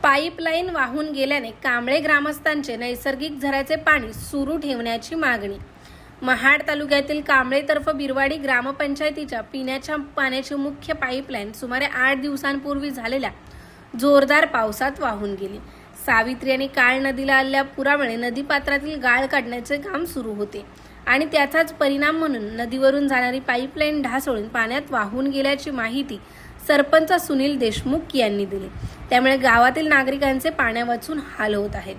Pipeline वाहून गेल्याने कांबळे ग्रामस्थांचे नैसर्गिक झऱ्याचे पाणी सुरू ठेवण्याची मागणी। महाड तालुक्यातील कांबळेतर्फ बिरवाडी ग्रामपंचायतीच्या पिण्याच्या पाण्याची मुख्य पाईपलाईन सुमारे 8 दिवसांपूर्वी झालेल्या जोरदार पावसात वाहून गेली। सावित्री आणि काळ नदीला आलेल्या पुरामुळे नदीपात्रातील गाळ काढण्याचे काम सुरू होते आणि त्याचाच परिणाम म्हणून नदीवरून जाणारी पाईपलाईन ढासळून पाण्यात वाहून गेल्याची माहिती सरपंच सुनील देशमुख यांनी दिली। त्यामुळे गावातील नागरिकांचे पाण्यावाचून हाल होत आहेत।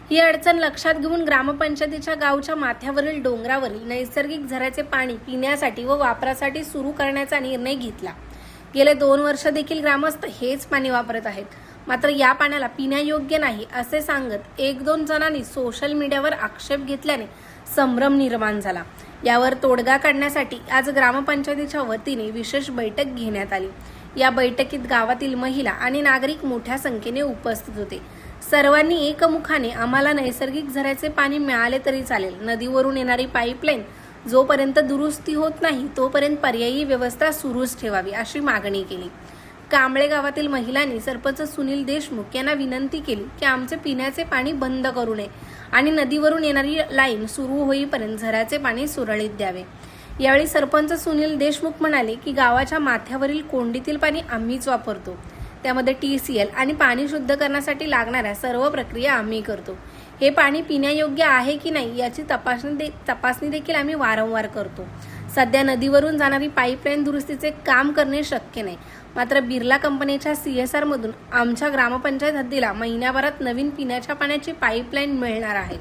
ही अडचण लक्षात घेऊन ग्रामपंचायतीच्या गावच्या माथ्यावरील डोंगरावरील नैसर्गिक झऱ्याचे पाणी पिण्यासाठी व वापरासाठी सुरू करण्याचा निर्णय घेतला। गेले 2 वर्ष देखील ग्रामस्थ हेच पाणी वापरत आहेत, मात्र या पाण्याला पिण्यायोग्य नाही असे सांगत 1-2 जणांनी सोशल मीडियावर आक्षेप घेतल्याने संभ्रम निर्माण झाला। यावर तोडगा काढण्यासाठी आज ग्रामपंचायतीच्या वतीने विशेष बैठक घेण्यात आली। या बैठकीत गावातील महिला आणि नागरिक मोठ्या संख्येने उपस्थित होते। सर्वांनी एकमुखाने आम्हाला नैसर्गिक झऱ्याचे पाणी मिळाले तरी चालेल, नदीवरून येणारी पाईपलाईन जोपर्यंत दुरुस्ती होत नाही तोपर्यंत पर्यायी व्यवस्था सुरूच ठेवावी अशी मागणी केली। कांबळे गावातील महिलांनी सरपंच सुनील देशमुख यांना विनंती केली की आमचे पिण्याचे पाणी बंद करू नये आणि नदीवरून येणारी लाईन सुरू होईपर्यंत झऱ्याचे पाणी सुरळीत द्यावे। यावेळी सरपंच सुनील देशमुख म्हणाले की गावाच्या माथ्यावरील कोंडीतील पाणी आम्हीच वापरतो, त्यामध्ये TCL आणि पाणी शुद्ध करण्यासाठी लागणाऱ्या सर्व प्रक्रिया आम्ही करतो। हे पाणी पिण्यायोग्य आहे की नाही याची तपासणी देखील आम्ही वारंवार करतो। सध्या नदीवरून जाणारी पाईपलाईन दुरुस्तीचे काम करणे शक्य नाही, मात्र बिर्ला कंपनीच्या CSR मधून आमच्या ग्रामपंचायत हद्दीला महिन्याभरात नवीन पिण्याच्या पाण्याची पाईपलाईन मिळणार आहे।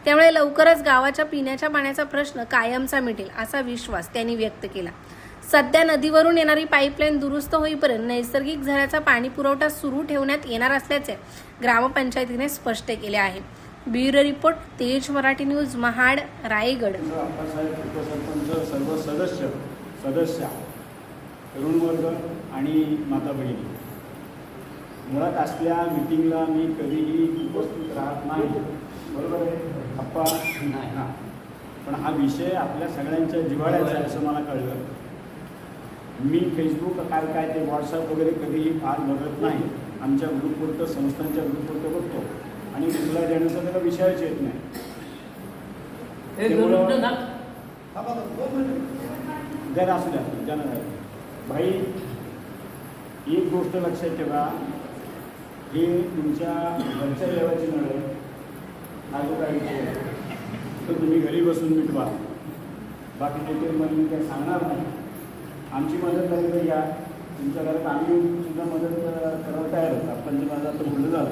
त्यामुळे लवकरच गावाच्या पिण्याच्या पाण्याचा प्रश्न कायमचा मिटेल असा विश्वास त्यांनी व्यक्त केला। सध्या नदीवरून येणारी पाईपलाईन दुरुस्त होईपर्यंत नैसर्गिक झऱ्याचा पाणी पुरवठा सुरू ठेवण्यात येणार असल्याचे ग्रामपंचायतीने स्पष्ट केले आहे। ब्युरो रिपोर्ट, तेज मराठी न्यूज, महाड, रायगड। सर्व सदस्य तरुण वर्ग आणि माता भगिनी, मुळात असल्या मीटिंगला मी कधीही उपस्थित राहत नाही, बरोबर आहे अप्पा? हां, पण हा विषय आपल्या सगळ्यांच्या जिव्हाळ्याचा आहे असं मला कळलं। मी फेसबुक काय ते व्हॉट्सअप वगैरे कधीही फार बघत नाही, आमच्या ग्रुपवरतं संस्थांच्या ग्रुपवरतं बघतो आणि तुला देण्याचा त्याला विषयच येत नाही। जरा असू द्या ज्यांना भाई, एक गोष्ट लक्षात ठेवा, हे तुमच्या घरच्या देवाची नळ आहे, हा जो काही तर तुम्ही घरी बसून मिटवा, बाकी डिटेलमध्ये मी काही सांगणार नाही। आमची मदत झाली तर या, तुमच्या घरात आम्ही सुद्धा मदत करायला तयार होता, पण ते माझं आता बोललं झालं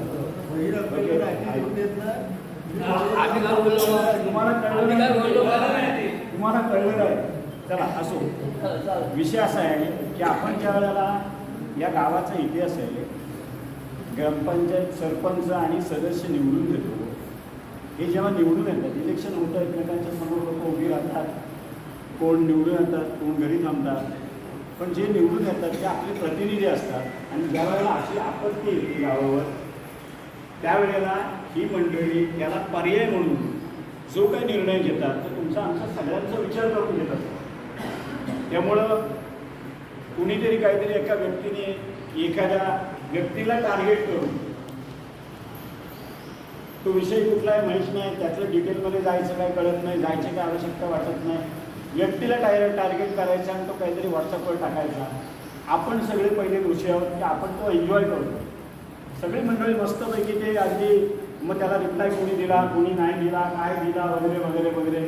तुम्हाला कळलं आहे। चला असो, विषय असा आहे की आपण ज्या वेळेला या गावाचा इतिहास आहे, ग्रामपंचायत सरपंच आणि सदस्य निवडून देतो, हे जेव्हा निवडून येतात, इलेक्शन होतं, एकमेकांच्या समोर लोक उभी राहतात, कोण निवडून येतात, कोण घरी थांबतात, पण जे निवडून येतात ते आपले प्रतिनिधी असतात आणि ज्या वेळेला अशी आपत्ती येते गावावर, त्यावेळेला ही मंडळी त्याला पर्याय म्हणून जो काही निर्णय घेतात तर तुमचा आमचा सगळ्यांचा विचार करून घेतात। त्यामुळं कुणीतरी काहीतरी एका व्यक्तीने एखाद्या व्यक्तीला टार्गेट करून, तो विषय कुठला आहे माहीत नाही, त्यातलं डिटेलमध्ये जायचं काय कळत नाही, जायची काय आवश्यकता वाटत नाही, व्यक्तीला टार्गेट करायचा आणि तो काहीतरी व्हॉट्सअपवर टाकायचा। आपण सगळे पहिले दोषी आहोत की आपण तो एन्जॉय करतो, सगळी मंडळी मस्तपैकी ते अगदी, मग त्याला रिप्लाय कोणी दिला कोणी नाही दिला, काय दिला वगैरे वगैरे वगैरे,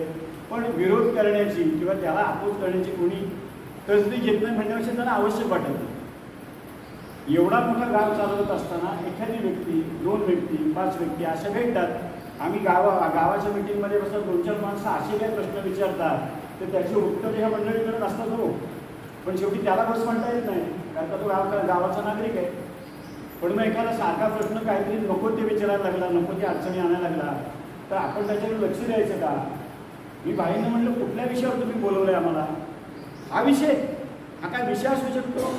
पण विरोध करण्याची किंवा त्याला अपोज करण्याची कोणी तसदी घेत नाही म्हणण्यापेक्षा त्याला आवश्यक वाटत नाही। एवढा मोठा गाव चालवत असताना एखादी व्यक्ती, 2 व्यक्ती, 5 व्यक्ती अशा भेटतात। आम्ही गावाच्या मिटिंगमध्ये बसत 2-4 माणसं असे काही प्रश्न विचारतात तर त्याची उत्तर ह्या मंडळीकडे नसतात हो, पण शेवटी त्याला बस म्हणता येत नाही, कारण का तो गावाचा नागरिक आहे। पण मग एखादा सारखा प्रश्न काहीतरी नको ते विचारायला लागला, नको ते अडचणी आणायला लागला तर आपण त्याच्याकडे लक्ष द्यायचं का? मी बाईंना म्हटलं, कुठल्या विषयावर तुम्ही बोलवलंय आम्हाला? हा विषय, हा काय विषय असू शकतो?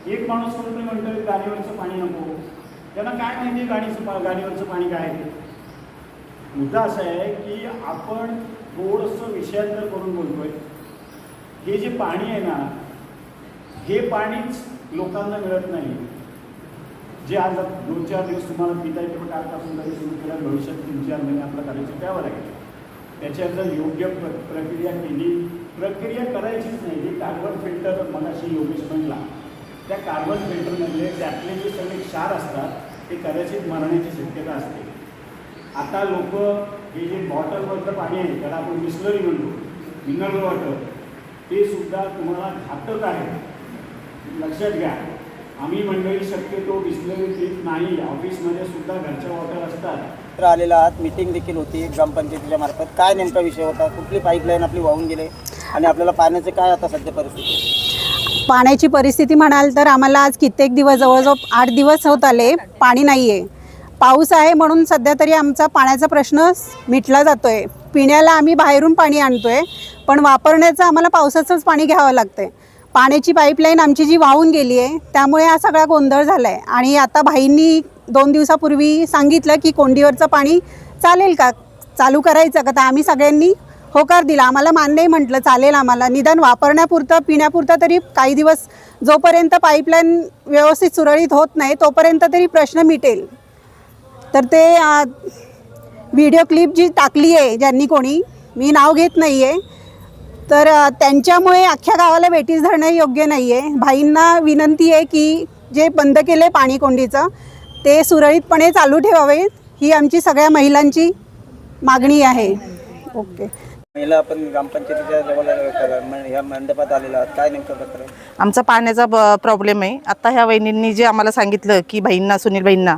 एक माणूस कोणतरी म्हणतोय गाडीवरचं पाणी नको, त्यांना काय माहिती गाडीवरचं पाणी काय आहे? मुद्दा असा आहे की आपण थोडंसं विषयांतर करून बोलतोय। हे जे पाणी आहे ना, हे पाणीच लोकांना मिळत नाही, जे आज 2-4 दिवस तुम्हाला पिता येते पण कालपासून तरी सुरू केलं, भविष्यात 3-4 महिने आपलं करायचं प्यावं लागेल. त्याच्यात जर योग्य प्रक्रिया केली, प्रक्रिया करायचीच नाही. जे कार्बन फिल्टर मगाशी योगेश म्हणला, त्या कार्बन फिल्टरमधले त्यातले जे सगळे क्षार असतात ते कदाचित मरण्याची शक्यता असते. आता लोक हे जे बॉटलमधलं पाणी आहे त्याला आपण बिस्लरी म्हणतो, मिनरल वॉटर, ते सुद्धा तुम्हाला घातक आहे, लक्षात घ्या. आम्ही मंडळी शक्यतो बिस्लरी पीत नाही. ऑफिसमध्ये सुद्धा घरच्या वॉटर असतात. आलेला आहात, मीटिंग देखील होती ग्रामपंचायतीच्या मार्फत. काय नेमका विषय होता? कुठली पाईपलाईन आपली वाहून गेले आणि आपल्याला पाण्याचे काय आता सध्या परिस्थिती? पाण्याची परिस्थिती म्हणाल तर आम्हाला आज कित्येक दिवस, जवळजवळ 8 दिवस होत आले, पाणी नाही आहे. पाऊस आहे म्हणून सध्या तरी आमचा पाण्याचा प्रश्न मिटला जातो आहे. पिण्याला आम्ही बाहेरून पाणी आणतो आहे, पण वापरण्याचं आम्हाला पावसाचंच पाणी घ्यावं लागतं आहे. पाण्याची पाईपलाईन आमची जी वाहून गेली आहे त्यामुळे हा सगळा गोंधळ झाला आहे. आणि आता भाईंनी 2 दिवसापूर्वी सांगितलं की कोंडीवरचं पाणी चालेल का, चालू करायचं का? तर आम्ही सगळ्यांनी होकार दिला. आम्हाला मान्य म्हटलं चालेल, आम्हाला निदान वापरण्यापुरतं पिण्यापुरतं तरी काही दिवस, जोपर्यंत पाईपलाईन व्यवस्थित सुरळीत होत नाही तोपर्यंत तरी प्रश्न मिटेल. तर ते व्हिडिओ क्लिप जी टाकली आहे ज्यांनी कोणी, मी नाव घेत नाही आहे, तर त्यांच्यामुळे अख्ख्या गावाला वेठीस धरणं योग्य नाही आहे. भाईंना विनंती आहे की जे बंद केले पाणी कोंडीचं ते सुरळीतपणे चालू ठेवावे, ही आमची सगळ्या महिलांची मागणी आहे. ओके. महिला आपण ग्रामपंचायतीच्या जवळ ह्या मंडपात आलेला आहात, काय नेमकं प्रकार आहे? आमचा पाण्याचा प्रॉब्लेम आहे. आत्ता ह्या वहिनींनी जे आम्हाला सांगितलं की भाईंना, सुनील भाईंना,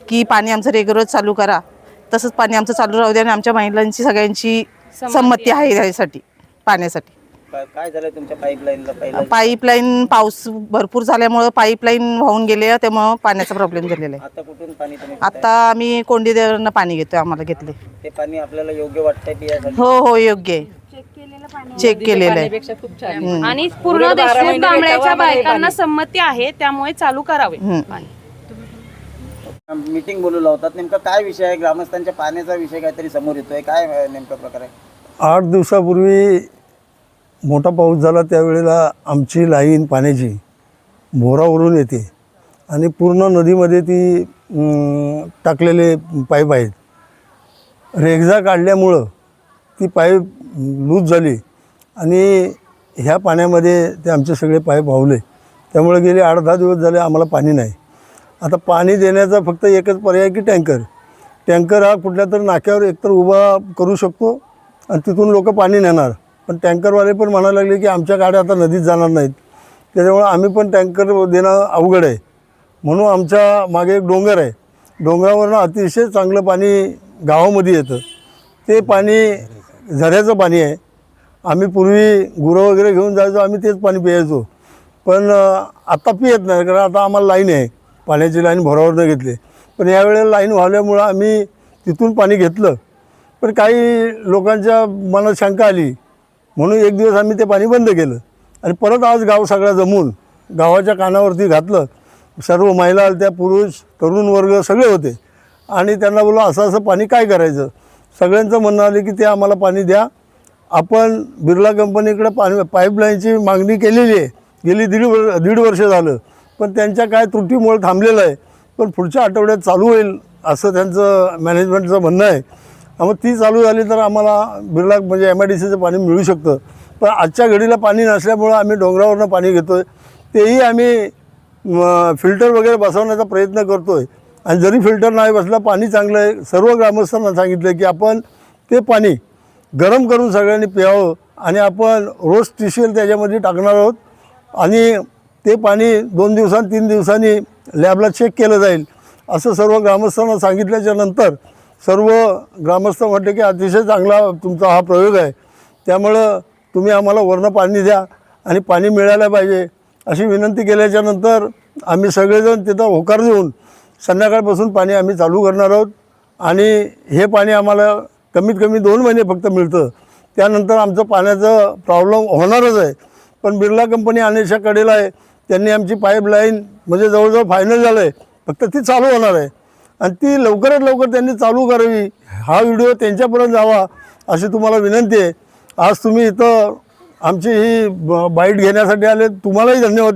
की पाणी आमचं रेग्युलर चालू करा, तसंच पाणी आमचं चालू राहू द्या. आणि आमच्या महिलांची सगळ्यांची संमती आहे यासाठी पाण्यासाठी. काय झालं तुमच्या पाईपलाईनला? पाईपलाईन पाऊस भरपूर झाल्यामुळं पाईपलाईन वाहून गेले, त्यामुळं पाण्याचा प्रॉब्लेम झालेला आहे. आता कुठून पाणी तुम्ही? आता आम्ही कोंडीदेवरनं पाणी घेतोय, आम्हाला घेतले. ते पाणी आपल्याला योग्य वाटतंय पिण्यासाठी? हो योग्य आहे, चेक केलेलं आहे. आणि पूर्ण देशमुख कांबळ्याच्या बायकांना संमती आहे, त्यामुळे चालू करावे. मीटिंग बोलवलं होतात, नेमका काय विषय आहे? ग्रामस्थांच्या पाण्याचा विषय काहीतरी समोर येतोय, काय नेमका प्रकार आहे? 8 दिवसापूर्वी मोठा पाऊस झाला, त्यावेळेला आमची लाईन पाण्याची बोरावरून येते आणि पूर्ण नदीमध्ये ती टाकलेले पाईप आहेत. रेगझा काढल्यामुळं ती पाईप लूज झाली आणि ह्या पाण्यामध्ये ते आमचे सगळे पाईप वाहले. त्यामुळे गेले 8-10 दिवस झाले आम्हाला पाणी नाही. आता पाणी देण्याचा फक्त एकच पर्याय की टँकर हा कुठल्या तरी नाक्यावर एकतर उभा करू शकतो आणि तिथून लोक पाणी नेणार. पण टँकरवाले पण म्हणायला लागले की आमच्या गाड्या आता नदीत जाणार नाहीत, त्याच्यामुळे आम्ही पण टँकर देणं अवघड आहे. म्हणून आमच्या मागे एक डोंगर आहे, डोंगरावरनं अतिशय चांगलं पाणी गावामध्ये येतं. ते पाणी झऱ्याचं पाणी आहे. आम्ही पूर्वी गुरं वगैरे घेऊन जायचो, आम्ही तेच पाणी प्यायचो. पण आता पियत नाही, कारण आता आम्हाला लाईन आहे, पाण्याची लाईन भोरावरनं घेतली. पण यावेळेला लाईन वाहल्यामुळं आम्ही तिथून पाणी घेतलं, पण काही लोकांच्या मनात शंका आली म्हणून एक दिवस आम्ही ते पाणी बंद केलं. आणि परत आज गाव सगळा जमून गावाच्या कानावरती घातलं. सर्व महिला त्या, पुरुष, तरुण वर्ग सगळे होते आणि त्यांना बोललो असं असं पाणी काय करायचं. सगळ्यांचं म्हणणं आलं की ते आम्हाला पाणी द्या. आपण बिर्ला कंपनीकडे पाईपलाईनची मागणी केलेली आहे, गेली दीड वर्ष झालं, पण त्यांच्या काय त्रुटीमुळे थांबलेलं आहे. पण पुढच्या आठवड्यात चालू होईल असं त्यांचं मॅनेजमेंटचं म्हणणं आहे. मग ती चालू झाली तर आम्हाला बिर्ला म्हणजे MIDCचं पाणी मिळू शकतं. पण आजच्या घडीला पाणी नसल्यामुळं आम्ही डोंगरावरनं पाणी घेतो आहे. तेही आम्ही फिल्टर वगैरे बसवण्याचा प्रयत्न करतो आहे. आणि जरी फिल्टर नाही बसला, पाणी चांगलं आहे. सर्व ग्रामस्थांना सांगितलं की आपण ते पाणी गरम करून सगळ्यांनी प्यावं आणि आपण रोज TCL त्याच्यामध्ये टाकणार आहोत. आणि ते पाणी 2 दिवसांनी 3 दिवसांनी लॅबला चेक केलं जाईल असं सर्व ग्रामस्थांना सांगितल्याच्या नंतर सर्व ग्रामस्थ म्हटले की अतिशय चांगला तुमचा हा प्रयोग आहे, त्यामुळं तुम्ही आम्हाला वरनं पाणी द्या आणि पाणी मिळायला पाहिजे अशी विनंती केल्याच्यानंतर आम्ही सगळेजण तिथं होकार देऊन संध्याकाळपासून पाणी आम्ही चालू करणार आहोत. आणि हे पाणी आम्हाला कमीत कमी 2 महिने फक्त मिळतं, त्यानंतर आमचं पाण्याचं प्रॉब्लेम होणारच आहे. पण बिर्ला कंपनी आणण्याच्या कडेला आहे, त्यांनी आमची पाईपलाईन म्हणजे जवळजवळ फायनल झालं आहे, फक्त ती चालू होणार आहे आणि ती लवकरात लवकर त्यांनी चालू करावी. हा व्हिडिओ त्यांच्यापर्यंत जावा अशी तुम्हाला विनंती आहे. आज तुम्ही इथं आमची ही बाईट घेण्यासाठी आले, तुम्हालाही धन्यवाद.